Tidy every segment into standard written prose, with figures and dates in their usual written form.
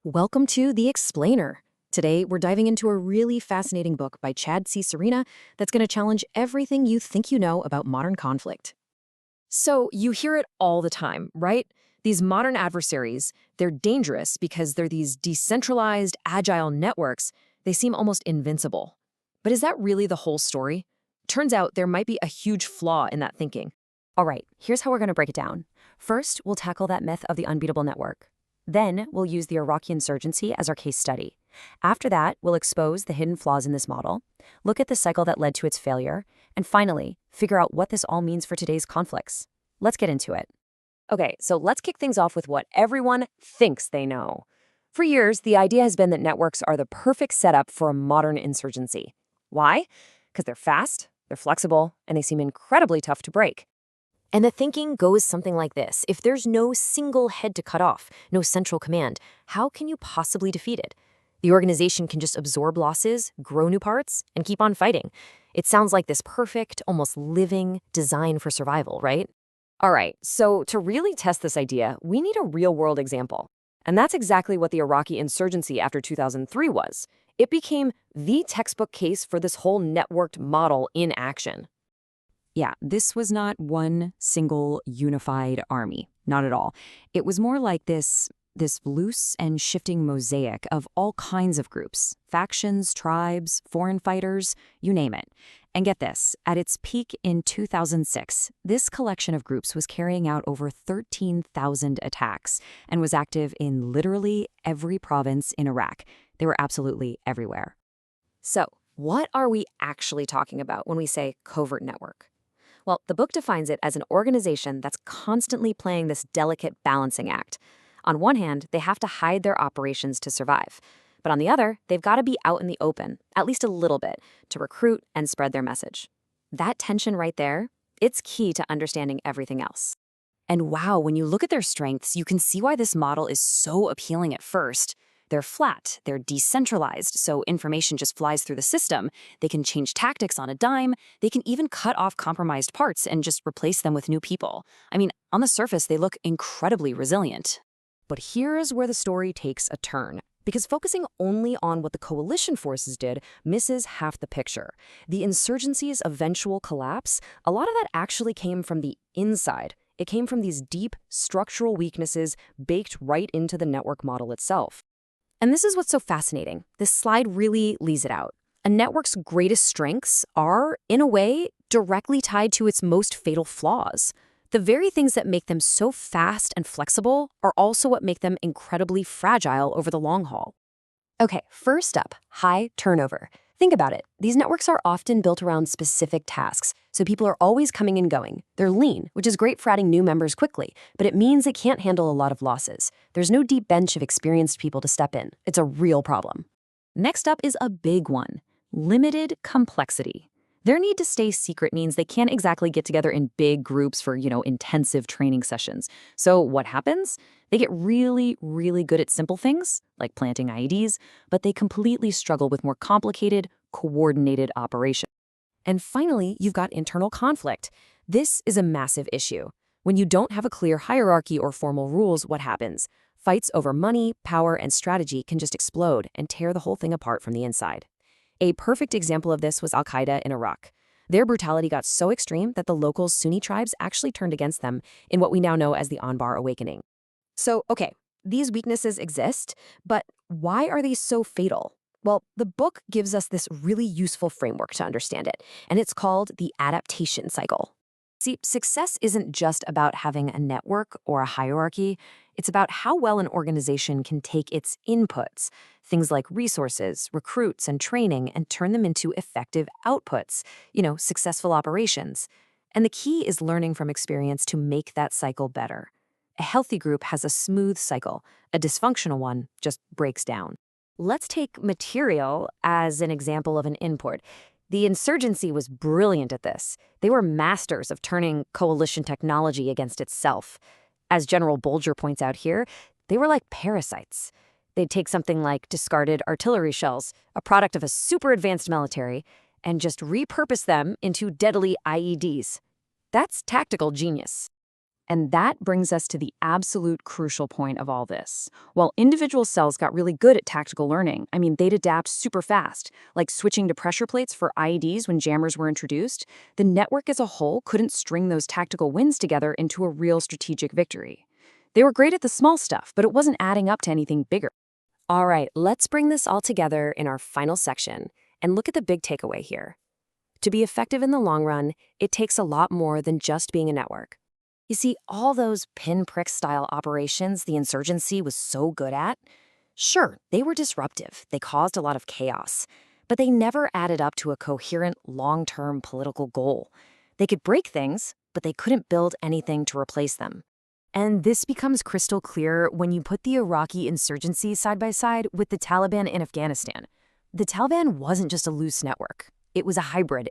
Welcome to The Explainer. Today, we're diving into a really fascinating book by Chad C. Serena that's going to challenge everything you think you know about modern conflict. So, you hear it all the time, right? These modern adversaries, they're dangerous because they're these decentralized, agile networks. They seem almost invincible. But is that really the whole story? Turns out there might be a huge flaw in that thinking. All right, here's how we're going to break it down. First, we'll tackle that myth of the unbeatable network. Then, we'll use the Iraqi insurgency as our case study. After that, we'll expose the hidden flaws in this model, look at the cycle that led to its failure, and finally, figure out what this all means for today's conflicts. Let's get into it. Okay, so let's kick things off with what everyone thinks they know. For years, the idea has been that networks are the perfect setup for a modern insurgency. Why? Because they're fast, they're flexible, and they seem incredibly tough to break. And the thinking goes something like this. If there's no single head to cut off, no central command, how can you possibly defeat it? The organization can just absorb losses, grow new parts, and keep on fighting. It sounds like this perfect, almost living design for survival, right? All right, so to really test this idea, we need a real-world example. And that's exactly what the Iraqi insurgency after 2003 was. It became the textbook case for this whole networked model in action. Yeah, this was not one single unified army, not at all. It was more like this loose and shifting mosaic of all kinds of groups, factions, tribes, foreign fighters, you name it. And get this, at its peak in 2006, this collection of groups was carrying out over 13,000 attacks and was active in literally every province in Iraq. They were absolutely everywhere. So, what are we actually talking about when we say covert network? Well, the book defines it as an organization that's constantly playing this delicate balancing act. On one hand, they have to hide their operations to survive. But on the other, they've got to be out in the open, at least a little bit, to recruit and spread their message. That tension right there, it's key to understanding everything else. And wow, when you look at their strengths, you can see why this model is so appealing at first. They're flat, they're decentralized, so information just flies through the system. They can change tactics on a dime. They can even cut off compromised parts and just replace them with new people. I mean, on the surface, they look incredibly resilient. But here's where the story takes a turn. Because focusing only on what the coalition forces did misses half the picture. The insurgency's eventual collapse, a lot of that actually came from the inside. It came from these deep structural weaknesses baked right into the network model itself. And this is what's so fascinating. This slide really lays it out. A network's greatest strengths are, in a way, directly tied to its most fatal flaws. The very things that make them so fast and flexible are also what make them incredibly fragile over the long haul. Okay, first up, high turnover. Think about it. These networks are often built around specific tasks, so people are always coming and going. They're lean, which is great for adding new members quickly, but it means it can't handle a lot of losses. There's no deep bench of experienced people to step in. It's a real problem. Next up is a big one, limited complexity. Their need to stay secret means they can't exactly get together in big groups for, intensive training sessions. So what happens? They get really, really good at simple things, like planting IEDs, but they completely struggle with more complicated, coordinated operations. And finally, you've got internal conflict. This is a massive issue. When you don't have a clear hierarchy or formal rules, what happens? Fights over money, power, and strategy can just explode and tear the whole thing apart from the inside. A perfect example of this was Al-Qaeda in Iraq. Their brutality got so extreme that the local Sunni tribes actually turned against them in what we now know as the Anbar Awakening. So, okay, these weaknesses exist, but why are they so fatal? Well, the book gives us this really useful framework to understand it, and it's called the adaptation cycle. See, success isn't just about having a network or a hierarchy. It's about how well an organization can take its inputs, things like resources, recruits, and training, and turn them into effective outputs, successful operations. And the key is learning from experience to make that cycle better. A healthy group has a smooth cycle. A dysfunctional one just breaks down. Let's take material as an example of an input. The insurgency was brilliant at this. They were masters of turning coalition technology against itself. As General Bolger points out here, they were like parasites. They'd take something like discarded artillery shells, a product of a super advanced military, and just repurpose them into deadly IEDs. That's tactical genius. And that brings us to the absolute crucial point of all this. While individual cells got really good at tactical learning, they'd adapt super fast, like switching to pressure plates for IEDs when jammers were introduced, the network as a whole couldn't string those tactical wins together into a real strategic victory. They were great at the small stuff, but it wasn't adding up to anything bigger. All right, let's bring this all together in our final section and look at the big takeaway here. To be effective in the long run, it takes a lot more than just being a network. You see, all those pinprick-style operations the insurgency was so good at, sure, they were disruptive, they caused a lot of chaos, but they never added up to a coherent, long-term political goal. They could break things, but they couldn't build anything to replace them. And this becomes crystal clear when you put the Iraqi insurgency side by side with the Taliban in Afghanistan. The Taliban wasn't just a loose network. It was a hybrid.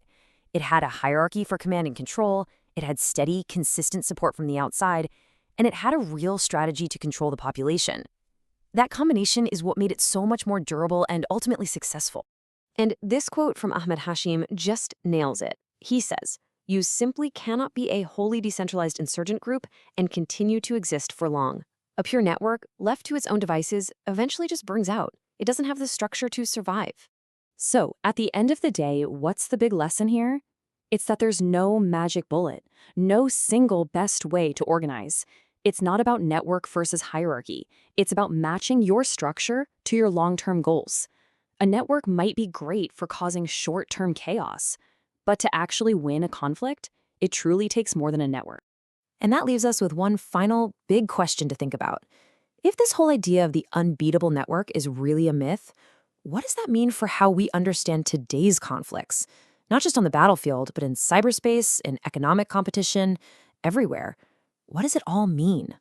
It had a hierarchy for command and control, it had steady, consistent support from the outside, and it had a real strategy to control the population. That combination is what made it so much more durable and ultimately successful. And this quote from Ahmed Hashim just nails it. He says, "You simply cannot be a wholly decentralized insurgent group and continue to exist for long. A pure network, left to its own devices, eventually just burns out. It doesn't have the structure to survive." So, at the end of the day, what's the big lesson here? It's that there's no magic bullet, no single best way to organize. It's not about network versus hierarchy. It's about matching your structure to your long-term goals. A network might be great for causing short-term chaos, but to actually win a conflict, it truly takes more than a network. And that leaves us with one final big question to think about. If this whole idea of the unbeatable network is really a myth, what does that mean for how we understand today's conflicts? Not just on the battlefield, but in cyberspace, in economic competition, everywhere. What does it all mean?